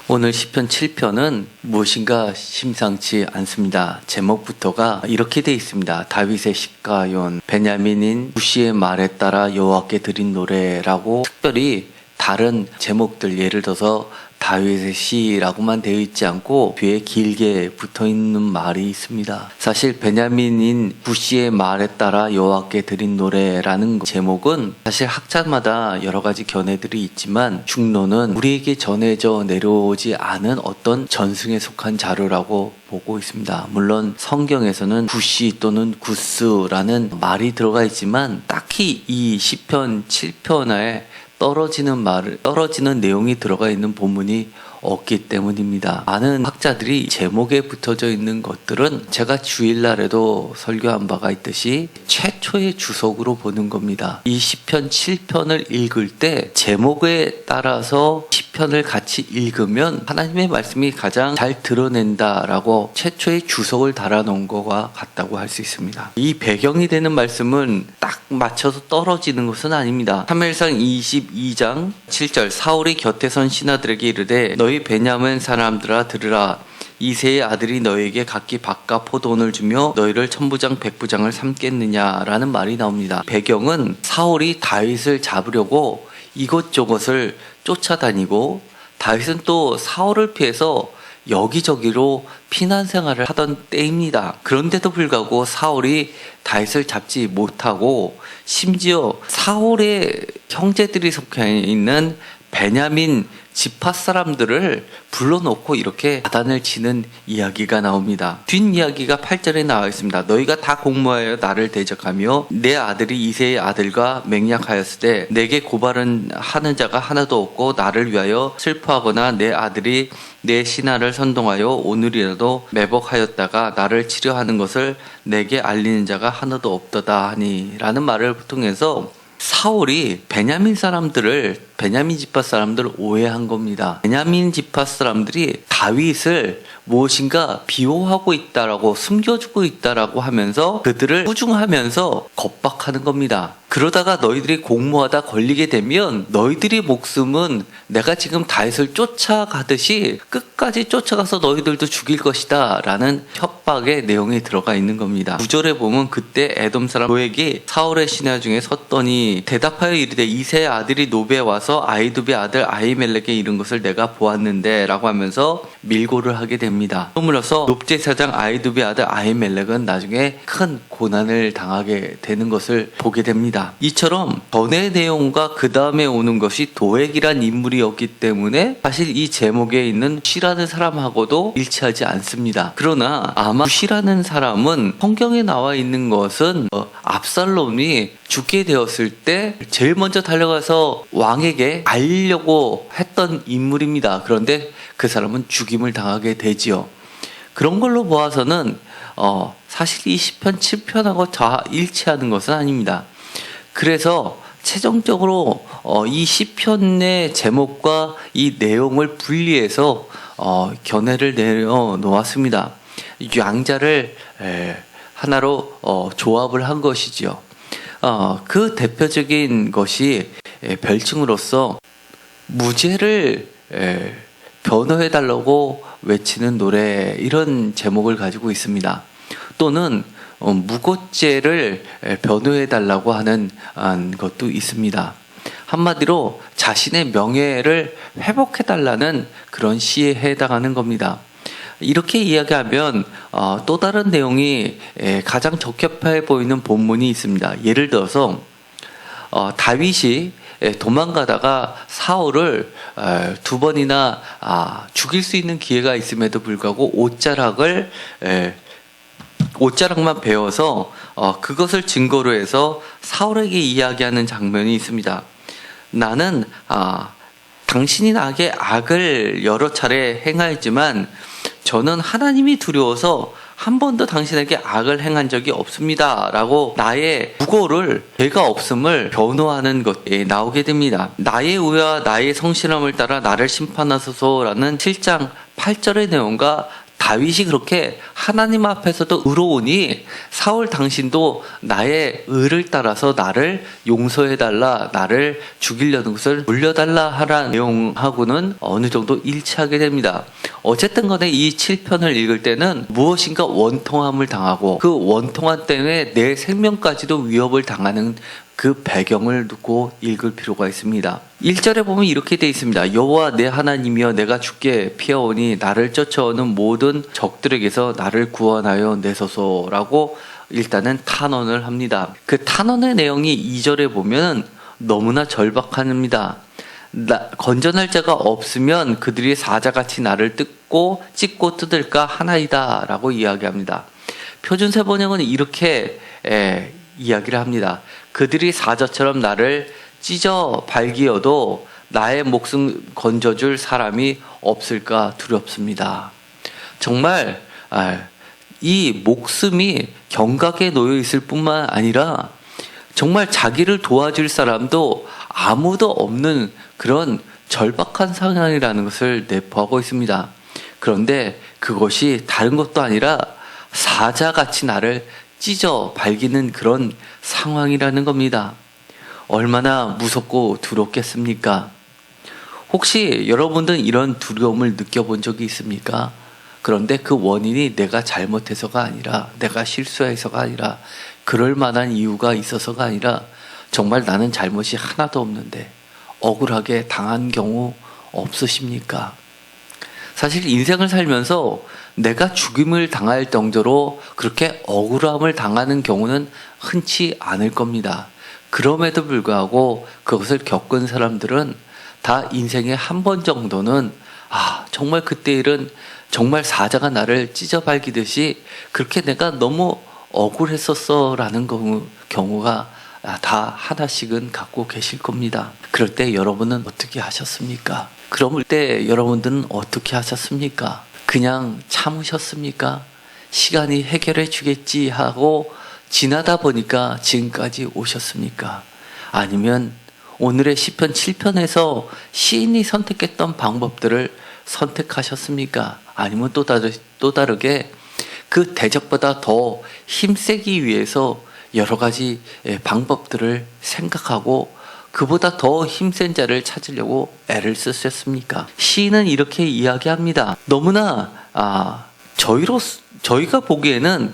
오늘 시편 7편은 무엇인가 심상치 않습니다. 제목부터가 이렇게 돼 있습니다. 다윗의 시가연, 베냐민인 부시의 말에 따라 여호와께 드린 노래라고 특별히 다른 제목들, 예를 들어서 다윗의 시라고만 되어 있지 않고 뒤에 길게 붙어있는 말이 있습니다. 사실 베냐민인 부시의 말에 따라 여호와께 드린 노래라는 제목은 사실 학자마다 여러 가지 견해들이 있지만 중론은 우리에게 전해져 내려오지 않은 어떤 전승에 속한 자료라고 보고 있습니다. 물론 성경에서는 부시 또는 구스라는 말이 들어가 있지만 딱히 이 시편 7편에 떨어지는 내용이 들어가 있는 본문이 없기 때문입니다. 많은 학자들이 제목에 붙어져 있는 것들은 제가 주일날에도 설교한 바가 있듯이 최초의 주석으로 보는 겁니다. 이 시편 7편을 읽을 때 제목에 따라서 시편을 같이 읽으면 하나님의 말씀이 가장 잘 드러낸다라고 최초의 주석을 달아놓은 것과 같다고 할 수 있습니다. 이 배경이 되는 말씀은 딱 맞춰서 떨어지는 것은 아닙니다. 사무엘상 22장 7절 사울이 곁에 선 신하들에게 이르되 너희 베냐민 사람들아 들으라. 이새의 아들이 너희에게 각기 밭과 포도원을 주며 너희를 천부장 백부장을 삼겠느냐라는 말이 나옵니다. 배경은 사울이 다윗을 잡으려고 이곳저곳을 쫓아다니고 다윗은 또 사울을 피해서 여기저기로 피난 생활을 하던 때입니다. 그런데도 불구하고 사울이 다윗을 잡지 못하고 심지어 사울의 형제들이 속해 있는 베냐민 지파 사람들을 불러놓고 이렇게 야단을 치는 이야기가 나옵니다. 뒷이야기가 8절에 나와 있습니다. 너희가 다 공모하여 나를 대적하며 내 아들이 이새의 아들과 맹약하였을 때 내게 고발은 하는 자가 하나도 없고 나를 위하여 슬퍼하거나 내 아들이 내 신하를 선동하여 오늘이라도 매복하였다가 나를 치료하는 것을 내게 알리는 자가 하나도 없도다 하니 라는 말을 통해서 사울이 베냐민 지파 사람들을 오해한 겁니다. 베냐민 지파 사람들이 다윗을 무엇인가 비호하고 있다라고 숨겨주고 있다라고 하면서 그들을 꾸중하면서 겁박하는 겁니다. 그러다가 너희들이 공모하다 걸리게 되면 너희들의 목숨은 내가 지금 다윗을 쫓아가듯이 끝까지 쫓아가서 너희들도 죽일 것이다 라는 협박의 내용이 들어가 있는 겁니다. 9절에 보면 그때 에돔 사람 도액이 사울의 신하 중에 섰더니 대답하여 이르되 이새의 아들이 노베에 와서 아히두베의 아들 아히멜렉에 이른 것을 내가 보았는데 라고 하면서 밀고를 하게 됩니다. 그러므로써 롭제사장 아히두베의 아들 아히멜렉은 나중에 큰 고난을 당하게 되는 것을 보게 됩니다. 이처럼 전의 내용과 그 다음에 오는 것이 도액이란 인물이었기 때문에 사실 이 제목에 있는 부시라는 사람하고도 일치하지 않습니다. 그러나 아마 부시라는 사람은 성경에 나와 있는 것은 압살롬이 죽게 되었을 때 제일 먼저 달려가서 왕에게 알리려고 했던 인물입니다. 그런데 그 사람은 죽임을 당하게 되지요. 그런 걸로 보아서는 사실 이 시편 7편하고 다 일치하는 것은 아닙니다. 그래서 최종적으로 이 시편의 제목과 이 내용을 분리해서 견해를 내려놓았습니다. 양자를 하나로 조합을 한 것이죠. 그 대표적인 것이 별칭으로서 무죄를 변호해달라고 외치는 노래, 이런 제목을 가지고 있습니다. 또는 무고죄를 변호해달라고 하는 것도 있습니다. 한마디로 자신의 명예를 회복해달라는 그런 시에 해당하는 겁니다. 이렇게 이야기하면 또 다른 내용이 가장 적합해 보이는 본문이 있습니다. 예를 들어서 다윗이 도망가다가 사울을 두 번이나 죽일 수 있는 기회가 있음에도 불구하고 옷자락만 베어서 그것을 증거로 해서 사울에게 이야기하는 장면이 있습니다. 나는 당신이 나에게 악을 여러 차례 행하였지만 저는 하나님이 두려워서 한 번도 당신에게 악을 행한 적이 없습니다 라고 나의 무고를 죄가 없음을 변호하는 것에 나오게 됩니다. 나의 의와 나의 성실함을 따라 나를 심판하소서라는 7장 8절의 내용과 다윗이 그렇게 하나님 앞에서도 의로우니 사울 당신도 나의 의를 따라서 나를 용서해달라, 나를 죽이려는 것을 물려달라 하라는 내용하고는 어느 정도 일치하게 됩니다. 어쨌든 간에 이 7편을 읽을 때는 무엇인가 원통함을 당하고 그 원통함 때문에 내 생명까지도 위협을 당하는 그 배경을 두고 읽을 필요가 있습니다. 1절에 보면 이렇게 되어 있습니다. 여호와 내 하나님이여 내가 주께 피하오니 나를 쫓아오는 모든 적들에게서 나를 구원하여 내소서라고 일단은 탄원을 합니다. 그 탄원의 내용이 2절에 보면 너무나 절박합니다. 건전할 자가 없으면 그들이 사자같이 나를 찢고 뜯을까 하나이다 라고 이야기합니다. 표준세 번역은 이렇게 이야기를 합니다. 그들이 사자처럼 나를 찢어 발기어도 나의 목숨 건져줄 사람이 없을까 두렵습니다. 정말 이 목숨이 경각에 놓여 있을 뿐만 아니라 정말 자기를 도와줄 사람도 아무도 없는 그런 절박한 상황이라는 것을 내포하고 있습니다. 그런데 그것이 다른 것도 아니라 사자같이 나를 찢어 발기는 그런 상황이라는 겁니다. 얼마나 무섭고 두렵겠습니까? 혹시 여러분들은 이런 두려움을 느껴본 적이 있습니까? 그런데 그 원인이 내가 잘못해서가 아니라, 내가 실수해서가 아니라, 그럴 만한 이유가 있어서가 아니라 정말 나는 잘못이 하나도 없는데 억울하게 당한 경우 없으십니까? 사실 인생을 살면서 내가 죽임을 당할 정도로 그렇게 억울함을 당하는 경우는 흔치 않을 겁니다. 그럼에도 불구하고 그것을 겪은 사람들은 다 인생에 한 번 정도는 정말 그때 일은 정말 사자가 나를 찢어 발기듯이 그렇게 내가 너무 억울했었어 라는 경우가 다 하나씩은 갖고 계실 겁니다. 그럴 때 여러분은 어떻게 하셨습니까? 그럴 때 여러분들은 어떻게 하셨습니까? 그냥 참으셨습니까? 시간이 해결해 주겠지 하고 지나다 보니까 지금까지 오셨습니까? 아니면 오늘의 시편 7편에서 시인이 선택했던 방법들을 선택하셨습니까? 아니면 또 다르게 그 대적보다 더 힘쓰기 위해서 여러 가지 방법들을 생각하고 그보다 더 힘센 자를 찾으려고 애를 쓰셨습니까? 시인은 이렇게 이야기합니다. 너무나 저희가 보기에는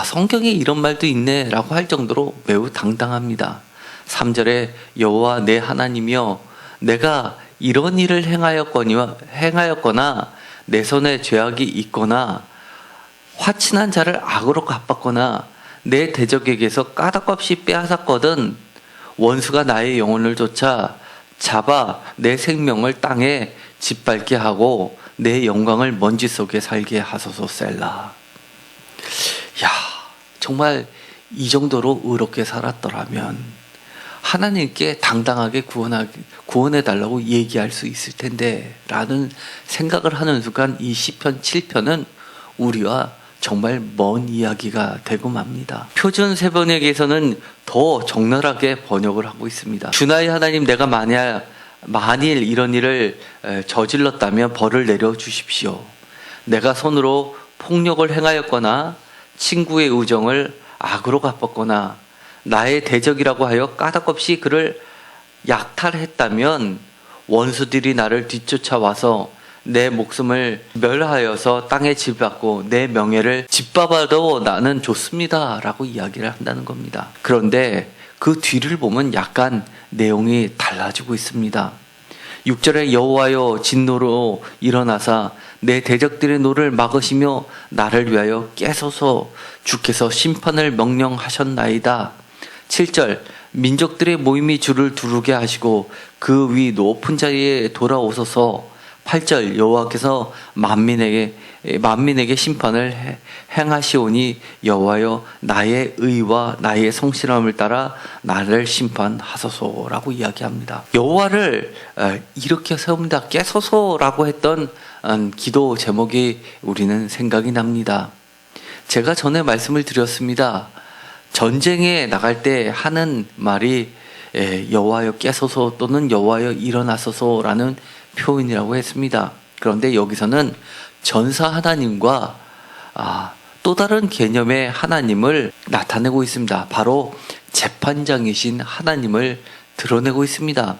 성경에 이런 말도 있네 라고 할 정도로 매우 당당합니다. 3절에 여호와 내 하나님이여 내가 이런 일을 행하였거나 내 손에 죄악이 있거나 화친한 자를 악으로 갚았거나 내 대적에게서 까닭없이 빼앗았거든 원수가 나의 영혼을 쫓아 잡아 내 생명을 땅에 짓밟게 하고 내 영광을 먼지 속에 살게 하소서 셀라. 정말 이 정도로 의롭게 살았더라면 하나님께 당당하게 구원해달라고 얘기할 수 있을 텐데 라는 생각을 하는 순간 이 시편 7편은 우리와 정말 먼 이야기가 되고 맙니다. 표준 세번역에서는 더 적나라하게 번역을 하고 있습니다. 주나의 하나님 내가 만일 이런 일을 저질렀다면 벌을 내려주십시오. 내가 손으로 폭력을 행하였거나 친구의 우정을 악으로 갚았거나 나의 대적이라고 하여 까닭없이 그를 약탈했다면 원수들이 나를 뒤쫓아와서 내 목숨을 멸하여서 땅에 짓밟고 내 명예를 짓밟아도 나는 좋습니다 라고 이야기를 한다는 겁니다. 그런데 그 뒤를 보면 약간 내용이 달라지고 있습니다. 6절에 여호와여 진노로 일어나사 내 대적들의 노를 막으시며 나를 위하여 깨소서 주께서 심판을 명령하셨나이다. 7절 민족들의 모임이 주를 두르게 하시고 그 위 높은 자리에 돌아오소서. 8절 여호와께서 만민에게 심판을 행하시오니 여호와여 나의 의와 나의 성실함을 따라 나를 심판하소서라고 이야기합니다. 여호와를 이렇게 세웁니다. 깨소서라고 했던 기도 제목이 우리는 생각이 납니다. 제가 전에 말씀을 드렸습니다. 전쟁에 나갈 때 하는 말이 여호와여 깨소서 또는 여호와여 일어나소서라는 표현이라고 했습니다. 그런데 여기서는 전사 하나님과 또 다른 개념의 하나님을 나타내고 있습니다. 바로 재판장이신 하나님을 드러내고 있습니다.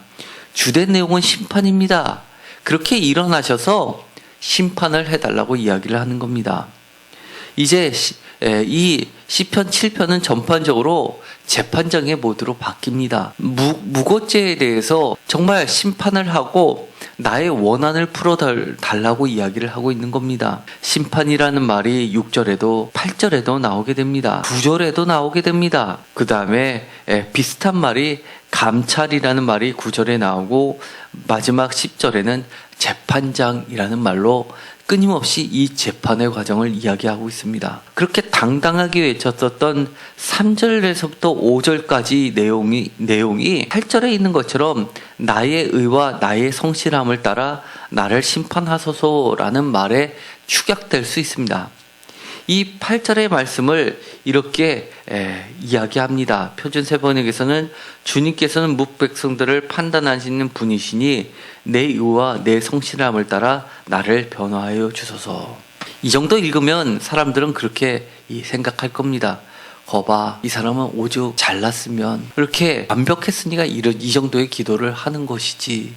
주된 내용은 심판입니다. 그렇게 일어나셔서 심판을 해달라고 이야기를 하는 겁니다. 이제 이 시편 7편은 전반적으로 재판장의 모드로 바뀝니다. 무고죄에 대해서 정말 심판을 하고 나의 원한을 풀어달라고 이야기를 하고 있는 겁니다. 심판이라는 말이 6절에도 8절에도 나오게 됩니다. 9절에도 나오게 됩니다. 그 다음에 비슷한 말이 감찰이라는 말이 9절에 나오고 마지막 10절에는 재판장이라는 말로 끊임없이 이 재판의 과정을 이야기하고 있습니다. 그렇게 당당하게 외쳤었던 3절에서부터 5절까지 내용이 8절에 있는 것처럼 나의 의와 나의 성실함을 따라 나를 심판하소서라는 말에 축약될 수 있습니다. 이 8절의 말씀을 이렇게 이야기합니다. 표준세번역에서는 주님께서는 뭇백성들을 판단하시는 분이시니 내 의와 내 성실함을 따라 나를 변화하여 주소서. 이 정도 읽으면 사람들은 그렇게 생각할 겁니다. 거봐, 이 사람은 오죽 잘났으면 이렇게 완벽했으니까 이 정도의 기도를 하는 것이지,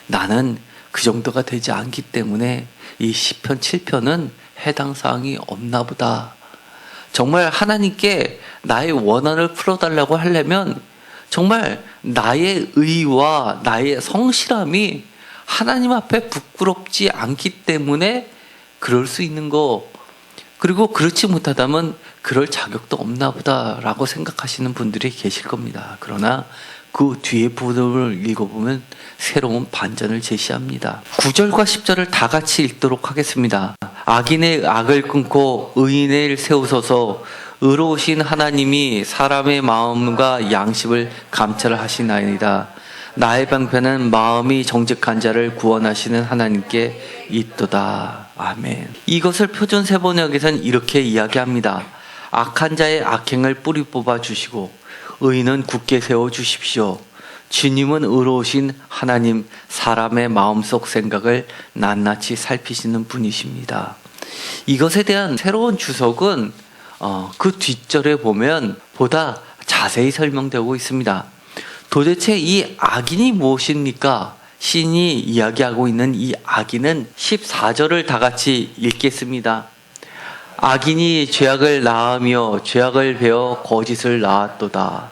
나는 그 정도가 되지 않기 때문에 이 시편 7편은 해당 사항이 없나 보다. 정말 하나님께 나의 원한을 풀어달라고 하려면 정말 나의 의와 나의 성실함이 하나님 앞에 부끄럽지 않기 때문에 그럴 수 있는 거, 그리고 그렇지 못하다면 그럴 자격도 없나 보다라고 생각하시는 분들이 계실 겁니다. 그러나 그 뒤에 부분을 읽어보면 새로운 반전을 제시합니다. 9절과 10절을 다 같이 읽도록 하겠습니다. 악인의 악을 끊고 의인의 일 세우소서. 의로우신 하나님이 사람의 마음과 양심을 감찰하시나이다. 나의 방편은 마음이 정직한 자를 구원하시는 하나님께 있도다. 아멘. 이것을 표준세번역에서는 이렇게 이야기합니다. 악한 자의 악행을 뿌리 뽑아 주시고 의인은 굳게 세워 주십시오. 주님은 의로우신 하나님, 사람의 마음속 생각을 낱낱이 살피시는 분이십니다. 이것에 대한 새로운 주석은 그 뒷절에 보면 보다 자세히 설명되고 있습니다. 도대체 이 악인이 무엇입니까? 시인이 이야기하고 있는 이 악인은 14절을 다 같이 읽겠습니다. 악인이 죄악을 낳으며 죄악을 배워 거짓을 낳았도다.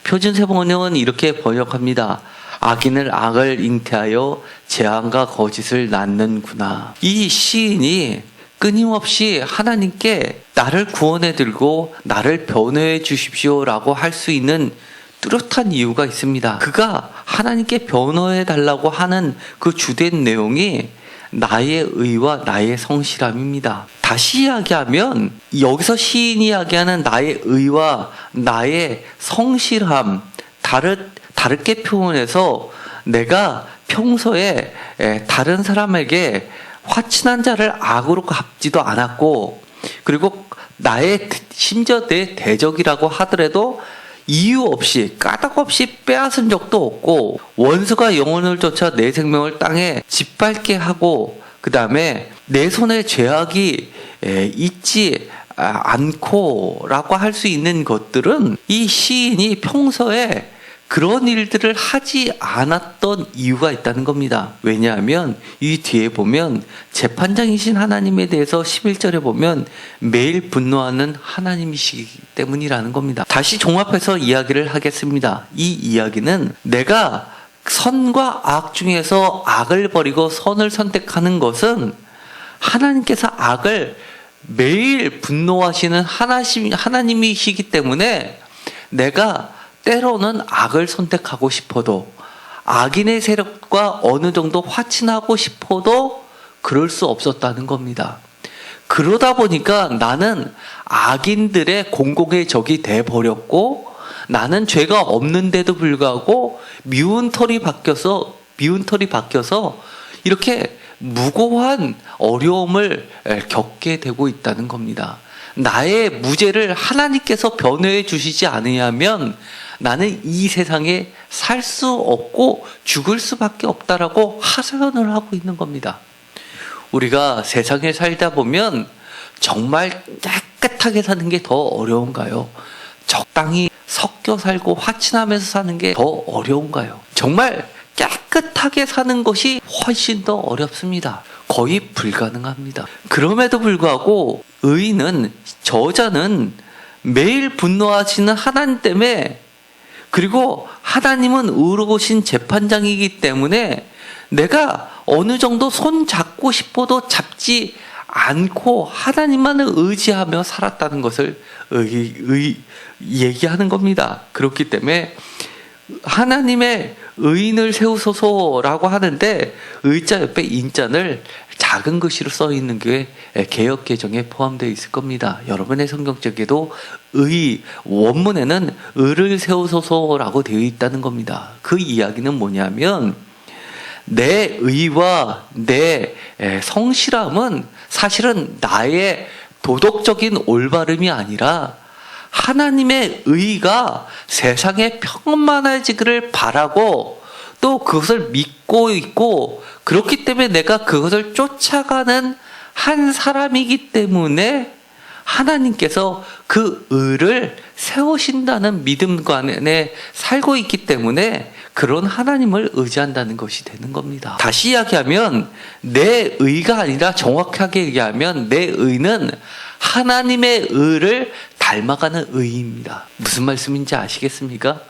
표준세번역은 이렇게 번역합니다. 악인을 악을 잉태하여 재앙과 거짓을 낳는구나. 이 시인이 끊임없이 하나님께 나를 구원해 들고 나를 변호해 주십시오라고 할 수 있는 뚜렷한 이유가 있습니다. 그가 하나님께 변호해 달라고 하는 그 주된 내용이 나의 의와 나의 성실함입니다. 다시 이야기하면 여기서 시인이 이야기하는 나의 의와 나의 성실함, 다르게 표현해서 내가 평소에 다른 사람에게 화친한 자를 악으로 갚지도 않았고, 그리고 심지어 내 대적이라고 하더라도 이유 없이 까닭 없이 빼앗은 적도 없고, 원수가 영혼을 쫓아 내 생명을 땅에 짓밟게 하고, 그 다음에 내 손에 죄악이 있지 않고 라고 할 수 있는 것들은 이 시인이 평소에 그런 일들을 하지 않았던 이유가 있다는 겁니다. 왜냐하면 이 뒤에 보면 재판장이신 하나님에 대해서 11절에 보면 매일 분노하는 하나님이시기 때문이라는 겁니다. 다시 종합해서 이야기를 하겠습니다. 이 이야기는 내가 선과 악 중에서 악을 버리고 선을 선택하는 것은 하나님께서 악을 매일 분노하시는 하나님이시기 때문에 내가 때로는 악을 선택하고 싶어도, 악인의 세력과 어느 정도 화친하고 싶어도 그럴 수 없었다는 겁니다. 그러다 보니까 나는 악인들의 공공의 적이 돼버렸고, 나는 죄가 없는데도 불구하고 미운 털이 바뀌어서 이렇게 무고한 어려움을 겪게 되고 있다는 겁니다. 나의 무죄를 하나님께서 변호해 주시지 않으면 나는 이 세상에 살 수 없고 죽을 수밖에 없다라고 하소연을 하고 있는 겁니다. 우리가 세상에 살다 보면 정말 깨끗하게 사는 게 더 어려운가요? 적당히 섞여 살고 화친하면서 사는 게 더 어려운가요? 정말 깨끗하게 사는 것이 훨씬 더 어렵습니다. 거의 불가능합니다. 그럼에도 불구하고 의인은, 저자는 매일 분노하시는 하나님 때문에, 그리고 하나님은 의로우신 재판장이기 때문에 내가 어느 정도 손 잡고 싶어도 잡지 않고 하나님만을 의지하며 살았다는 것을 얘기하는 겁니다. 그렇기 때문에 하나님의 의인을 세우소서라고 하는데, 의자 옆에 인자를 작은 글씨로 써 있는 게 개역 개정에 포함되어 있을 겁니다. 여러분의 성경책에도 원문에는 의를 세우소서라고 되어 있다는 겁니다. 그 이야기는 뭐냐면, 내 의와 내 성실함은 사실은 나의 도덕적인 올바름이 아니라 하나님의 의가 세상에 평만해지기를 바라고 또 그것을 믿고 있고, 그렇기 때문에 내가 그것을 쫓아가는 한 사람이기 때문에 하나님께서 그 의를 세우신다는 믿음 안에 살고 있기 때문에 그런 하나님을 의지한다는 것이 되는 겁니다. 다시 이야기하면 내 의가 아니라, 정확하게 얘기하면 내 의는 하나님의 의를 닮아가는 의입니다. 무슨 말씀인지 아시겠습니까?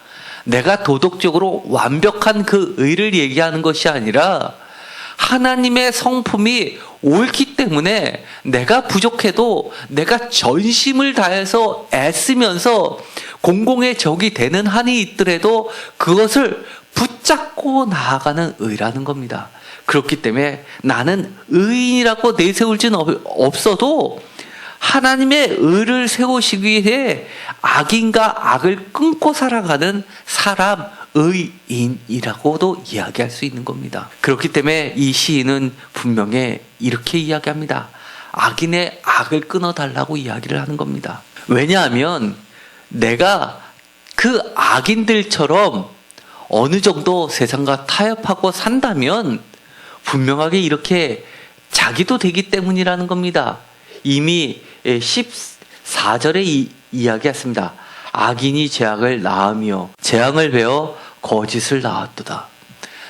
내가 도덕적으로 완벽한 그 의를 얘기하는 것이 아니라 하나님의 성품이 옳기 때문에 내가 부족해도 내가 전심을 다해서 애쓰면서 공공의 적이 되는 한이 있더라도 그것을 붙잡고 나아가는 의라는 겁니다. 그렇기 때문에 나는 의인이라고 내세울 수는 없어도 하나님의 의를 세우시기 위해 악인과 악을 끊고 살아가는 사람, 의인이라고도 이야기할 수 있는 겁니다. 그렇기 때문에 이 시인은 분명히 이렇게 이야기합니다. 악인의 악을 끊어달라고 이야기를 하는 겁니다. 왜냐하면 내가 그 악인들처럼 어느 정도 세상과 타협하고 산다면 분명하게 이렇게 자기도 되기 때문이라는 겁니다. 이미 14절에 이야기했습니다. 악인이 죄악을 낳으며 재앙을 베어 거짓을 낳았도다.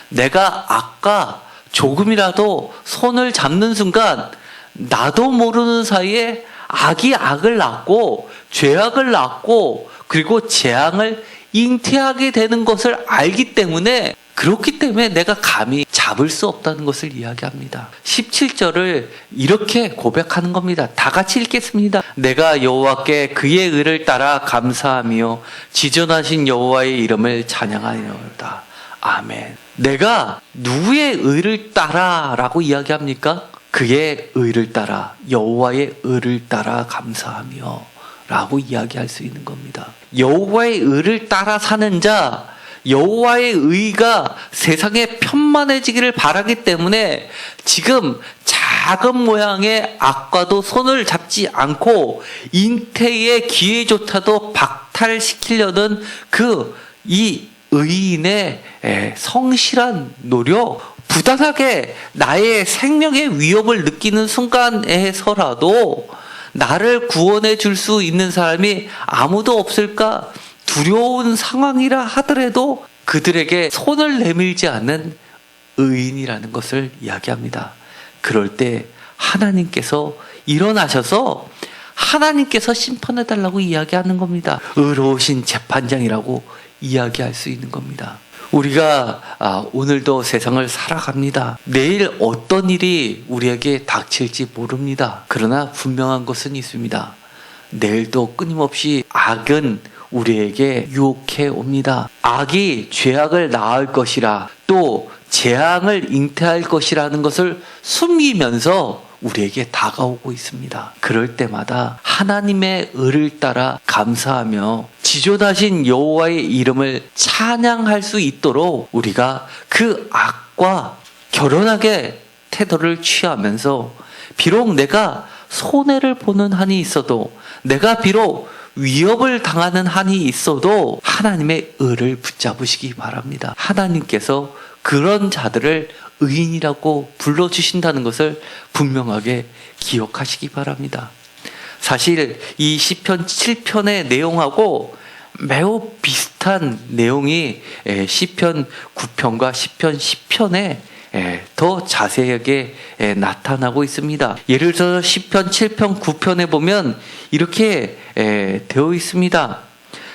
내가 아까 조금이라도 손을 잡는 순간 나도 모르는 사이에 악이 악을 낳고 죄악을 낳고 그리고 재앙을 잉태하게 되는 것을 알기 때문에, 그렇기 때문에 내가 감히 잡을 수 없다는 것을 이야기합니다. 17절을 이렇게 고백하는 겁니다. 다 같이 읽겠습니다. 내가 여호와께 그의 의를 따라 감사하며 지존하신 여호와의 이름을 찬양하리로다. 아멘. 내가 누구의 의를 따라 라고 이야기합니까? 그의 의를 따라, 여호와의 의를 따라 감사하며 라고 이야기할 수 있는 겁니다. 여호와의 의를 따라 사는 자, 여호와의 의가 세상에 편만해지기를 바라기 때문에 지금 작은 모양의 악과도 손을 잡지 않고 잉태의 기회조차도 박탈시키려는 이 의인의 성실한 노력, 부단하게 나의 생명의 위협을 느끼는 순간에서라도 나를 구원해 줄 수 있는 사람이 아무도 없을까 두려운 상황이라 하더라도 그들에게 손을 내밀지 않는 의인이라는 것을 이야기합니다. 그럴 때 하나님께서 일어나셔서 하나님께서 심판해달라고 이야기하는 겁니다. 의로우신 재판장이라고 이야기할 수 있는 겁니다. 우리가 오늘도 세상을 살아갑니다. 내일 어떤 일이 우리에게 닥칠지 모릅니다. 그러나 분명한 것은 있습니다. 내일도 끊임없이 악은 우리에게 유혹해 옵니다. 악이 죄악을 낳을 것이라, 또 재앙을 잉태할 것이라는 것을 숨기면서 우리에게 다가오고 있습니다. 그럴 때마다 하나님의 의를 따라 감사하며 지존하신 여호와의 이름을 찬양할 수 있도록 우리가 그 악과 결연하게 태도를 취하면서, 비록 내가 손해를 보는 한이 있어도, 내가 비록 위협을 당하는 한이 있어도 하나님의 의를 붙잡으시기 바랍니다. 하나님께서 그런 자들을 의인이라고 불러주신다는 것을 분명하게 기억하시기 바랍니다. 사실 이 시편 7편의 내용하고 매우 비슷한 내용이 시편 9편과 시편 10편에 더 자세하게 나타나고 있습니다. 예를 들어서 시편 7편 9편에 보면 이렇게 되어 있습니다.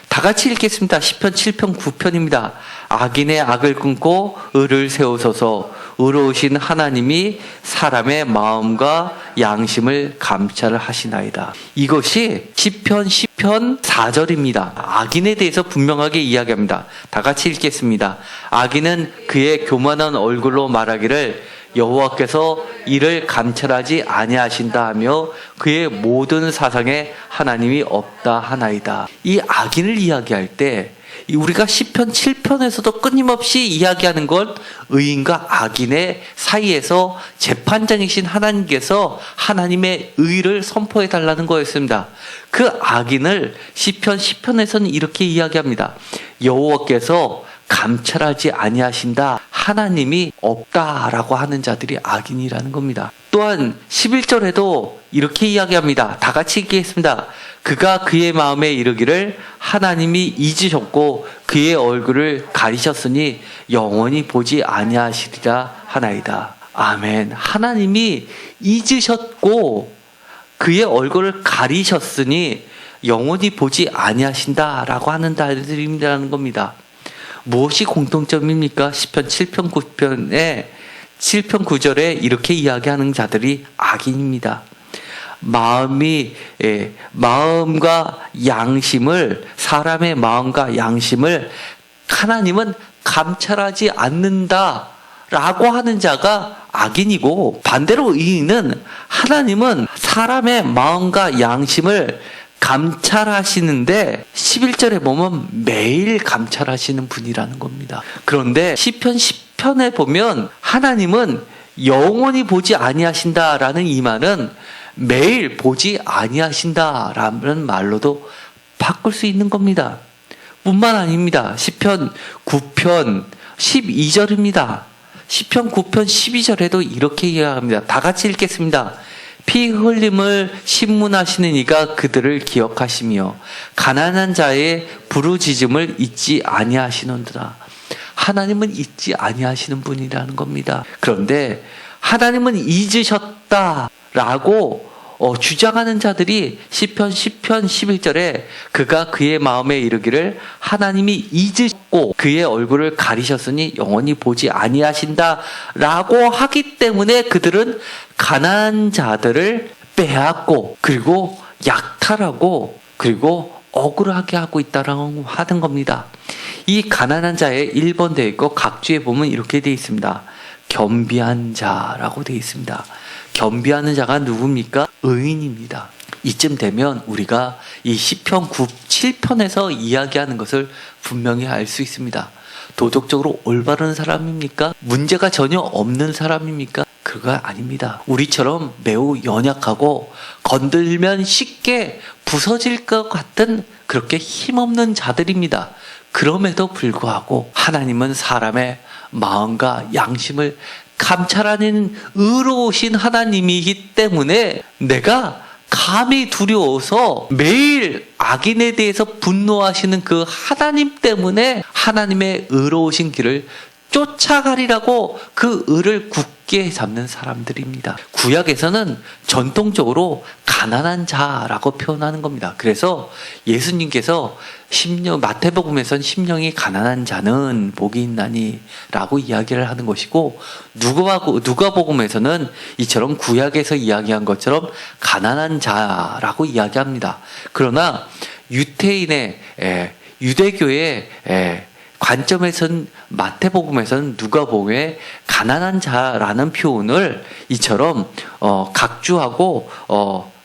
다 같이 읽겠습니다. 시편 7편 9편입니다. 악인의 악을 끊고 의를 세우소서. 의로우신 하나님이 사람의 마음과 양심을 감찰하시나이다. 이것이 시편 10편 4절입니다. 악인에 대해서 분명하게 이야기합니다. 다 같이 읽겠습니다. 악인은 그의 교만한 얼굴로 말하기를 여호와께서 이를 감찰하지 아니하신다 하며 그의 모든 사상에 하나님이 없다 하나이다. 이 악인을 이야기할 때 우리가 시편 7편에서도 끊임없이 이야기하는 건 의인과 악인의 사이에서 재판장이신 하나님께서 하나님의 의를 선포해 달라는 거였습니다. 그 악인을 시편 10편에서는 이렇게 이야기합니다. 여호와께서 감찰하지 아니하신다. 하나님이 없다라고 하는 자들이 악인이라는 겁니다. 또한 11절에도 이렇게 이야기합니다. 다 같이 읽겠습니다. 그가 그의 마음에 이르기를 하나님이 잊으셨고 그의 얼굴을 가리셨으니 영원히 보지 아니하시리라 하나이다. 아멘. 하나님이 잊으셨고 그의 얼굴을 가리셨으니 영원히 보지 아니하신다라고 하는 자들이라는 겁니다. 무엇이 공통점입니까? 시편 7편 9편에 7편 9절에 이렇게 이야기하는 자들이 악인입니다. 마음과 양심을, 사람의 마음과 양심을 하나님은 감찰하지 않는다 라고 하는 자가 악인이고, 반대로 의인은 하나님은 사람의 마음과 양심을 감찰하시는데 11절에 보면 매일 감찰하시는 분이라는 겁니다. 그런데 시편 10편에 보면 하나님은 영원히 보지 아니하신다라는 이 말은 매일 보지 아니하신다라는 말로도 바꿀 수 있는 겁니다. 뿐만 아닙니다. 시편 9편 12절입니다. 시편 9편 12절에도 이렇게 이야기합니다. 다 같이 읽겠습니다. 피 흘림을 신문하시는 이가 그들을 기억하시며 가난한 자의 부르짖음을 잊지 아니하시는도다. 하나님은 잊지 아니하시는 분이라는 겁니다. 그런데 하나님은 잊으셨다라고 주장하는 자들이 시편 10편 11절에 그가 그의 마음에 이르기를 하나님이 잊으셨고 그의 얼굴을 가리셨으니 영원히 보지 아니하신다라고 하기 때문에 그들은 가난한 자들을 빼앗고 그리고 약탈하고 그리고 억울하게 하고 있다라고 하는 겁니다. 이 가난한 자에 1번 되어 있고 각주에 보면 이렇게 되어 있습니다. 겸비한 자라고 되어 있습니다. 겸비하는 자가 누굽니까? 의인입니다. 이쯤 되면 우리가 이 시편 7편에서 이야기하는 것을 분명히 알 수 있습니다. 도덕적으로 올바른 사람입니까? 문제가 전혀 없는 사람입니까? 그거 아닙니다. 우리처럼 매우 연약하고 건들면 쉽게 부서질 것 같은 그렇게 힘없는 자들입니다. 그럼에도 불구하고 하나님은 사람의 마음과 양심을 감찰하는 의로우신 하나님이기 때문에 내가 감히 두려워서 매일 악인에 대해서 분노하시는 그 하나님 때문에 하나님의 의로우신 길을 쫓아가리라고 그 의를 굳게 잡는 사람들입니다. 구약에서는 전통적으로 가난한 자라고 표현하는 겁니다. 그래서 예수님께서 마태복음에서는 심령이 가난한 자는 복이 있나니 라고 이야기를 하는 것이고, 누가복음에서는 이처럼 구약에서 이야기한 것처럼 가난한 자라고 이야기합니다. 그러나 유대교의 관점에서는 마태복음에서는 누가복음에 가난한 자라는 표현을 이처럼 각주하고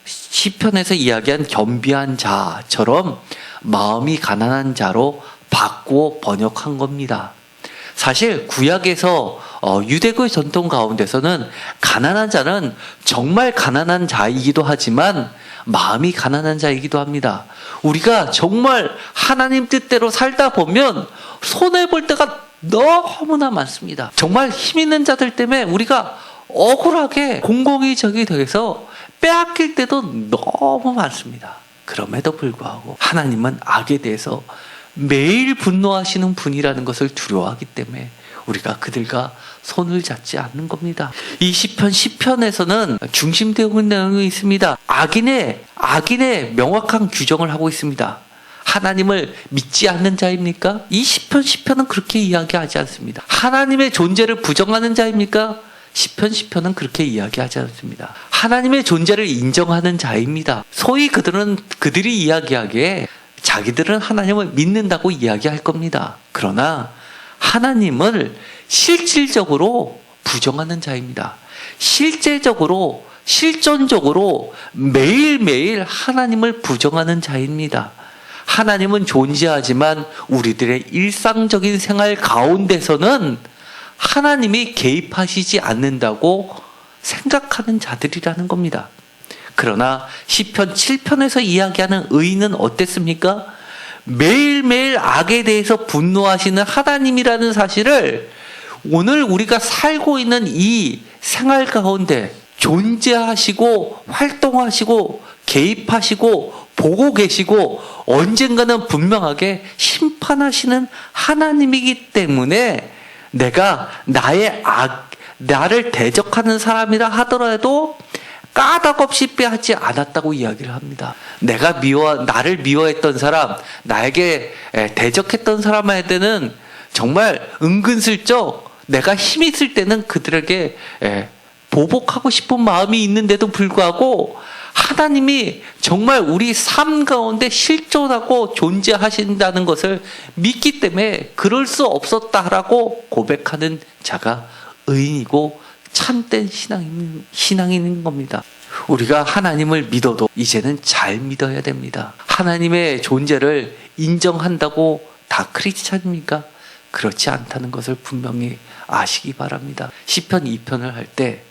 시편에서 이야기한 겸비한 자처럼 마음이 가난한 자로 바꾸어 번역한 겁니다. 사실 구약에서 유대교의 전통 가운데서는 가난한 자는 정말 가난한 자이기도 하지만 마음이 가난한 자이기도 합니다. 우리가 정말 하나님 뜻대로 살다 보면 손해볼 때가 너무나 많습니다. 정말 힘 있는 자들 때문에 우리가 억울하게 공공의적이 돼서 빼앗길 때도 너무 많습니다. 그럼에도 불구하고 하나님은 악에 대해서 매일 분노하시는 분이라는 것을 두려워하기 때문에 우리가 그들과 손을 잡지 않는 겁니다. 이 시편 10편에서는 중심되는 내용이 있습니다. 악인의 명확한 규정을 하고 있습니다. 하나님을 믿지 않는 자입니까? 이 시편 10편은 그렇게 이야기하지 않습니다. 하나님의 존재를 부정하는 자입니까? 시편 10편은 그렇게 이야기하지 않습니다. 하나님의 존재를 인정하는 자입니다. 소위 그들이 이야기하기에 자기들은 하나님을 믿는다고 이야기할 겁니다. 그러나 하나님을 실질적으로 부정하는 자입니다. 실존적으로 매일매일 하나님을 부정하는 자입니다. 하나님은 존재하지만 우리들의 일상적인 생활 가운데서는 하나님이 개입하시지 않는다고 생각하는 자들이라는 겁니다. 그러나 시편 7편에서 이야기하는 의인은 어땠습니까? 매일매일 악에 대해서 분노하시는 하나님이라는 사실을 오늘 우리가 살고 있는 이 생활 가운데 존재하시고 활동하시고 개입하시고 보고 계시고 언젠가는 분명하게 심판하시는 하나님이기 때문에 내가 나를 대적하는 사람이라 하더라도 까닭없이 빼앗지 않았다고 이야기를 합니다. 나를 미워했던 사람, 나에게 대적했던 사람한테는 정말 은근슬쩍 내가 힘 있을 때는 그들에게 보복하고 싶은 마음이 있는데도 불구하고 하나님이 정말 우리 삶 가운데 실존하고 존재하신다는 것을 믿기 때문에 그럴 수 없었다라고 고백하는 자가 의인이고 참된 신앙인 겁니다. 우리가 하나님을 믿어도 이제는 잘 믿어야 됩니다. 하나님의 존재를 인정한다고 다 크리스찬입니까? 그렇지 않다는 것을 분명히 아시기 바랍니다. 시편 2편을 할 때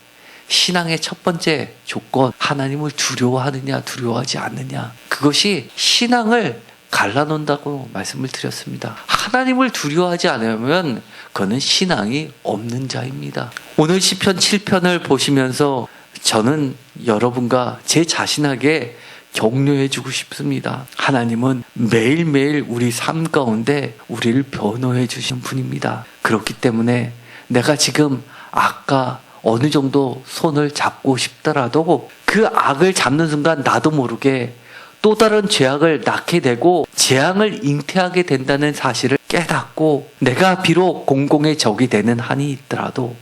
신앙의 첫 번째 조건, 하나님을 두려워하느냐 두려워하지 않느냐, 그것이 신앙을 갈라놓는다고 말씀을 드렸습니다. 하나님을 두려워하지 않으면 그는 신앙이 없는 자입니다. 오늘 시편 7편을 보시면서 저는 여러분과 제 자신에게 격려해 주고 싶습니다. 하나님은 매일매일 우리 삶 가운데 우리를 변호해 주시는 분입니다. 그렇기 때문에 내가 지금 아까 어느 정도 손을 잡고 싶더라도 그 악을 잡는 순간 나도 모르게 또 다른 죄악을 낳게 되고 재앙을 잉태하게 된다는 사실을 깨닫고 내가 비록 공공의 적이 되는 한이 있더라도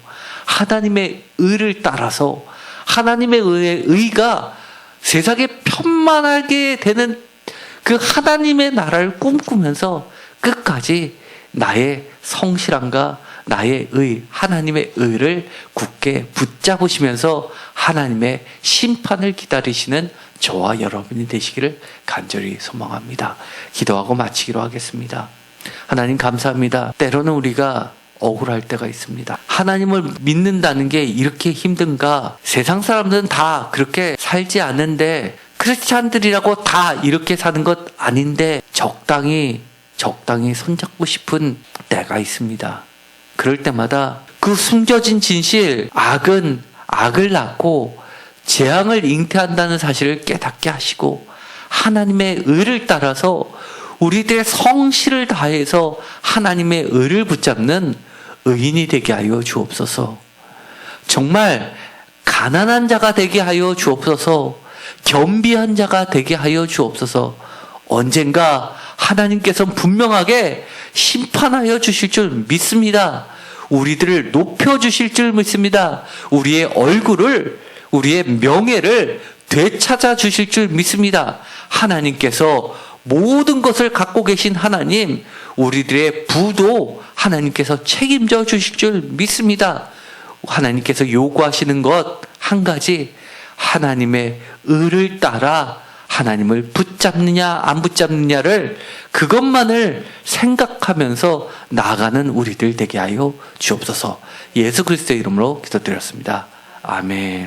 하나님의 의를 따라서 하나님의 의가 세상에 편만하게 되는 그 하나님의 나라를 꿈꾸면서 끝까지 나의 성실함과 나의 하나님의 의를 굳게 붙잡으시면서 하나님의 심판을 기다리시는 저와 여러분이 되시기를 간절히 소망합니다. 기도하고 마치기로 하겠습니다. 하나님 감사합니다. 때로는 우리가 억울할 때가 있습니다. 하나님을 믿는다는 게 이렇게 힘든가? 세상 사람들은 다 그렇게 살지 않는데 크리스찬들이라고 다 이렇게 사는 것 아닌데 적당히 손잡고 싶은 때가 있습니다. 그럴 때마다 그 숨겨진 진실, 악은 악을 낳고 재앙을 잉태한다는 사실을 깨닫게 하시고 하나님의 의를 따라서 우리들의 성실을 다해서 하나님의 의를 붙잡는 의인이 되게 하여 주옵소서. 정말 가난한 자가 되게 하여 주옵소서. 겸비한 자가 되게 하여 주옵소서. 언젠가 하나님께서는 분명하게 심판하여 주실 줄 믿습니다. 우리들을 높여주실 줄 믿습니다. 우리의 얼굴을, 우리의 명예를 되찾아 주실 줄 믿습니다. 하나님께서 모든 것을 갖고 계신 하나님, 우리들의 부도 하나님께서 책임져 주실 줄 믿습니다. 하나님께서 요구하시는 것 한 가지, 하나님의 의를 따라 하나님을 붙잡느냐 안 붙잡느냐를 그것만을 생각하면서 나아가는 우리들 되게 하여 주옵소서. 예수 그리스도의 이름으로 기도드렸습니다. 아멘.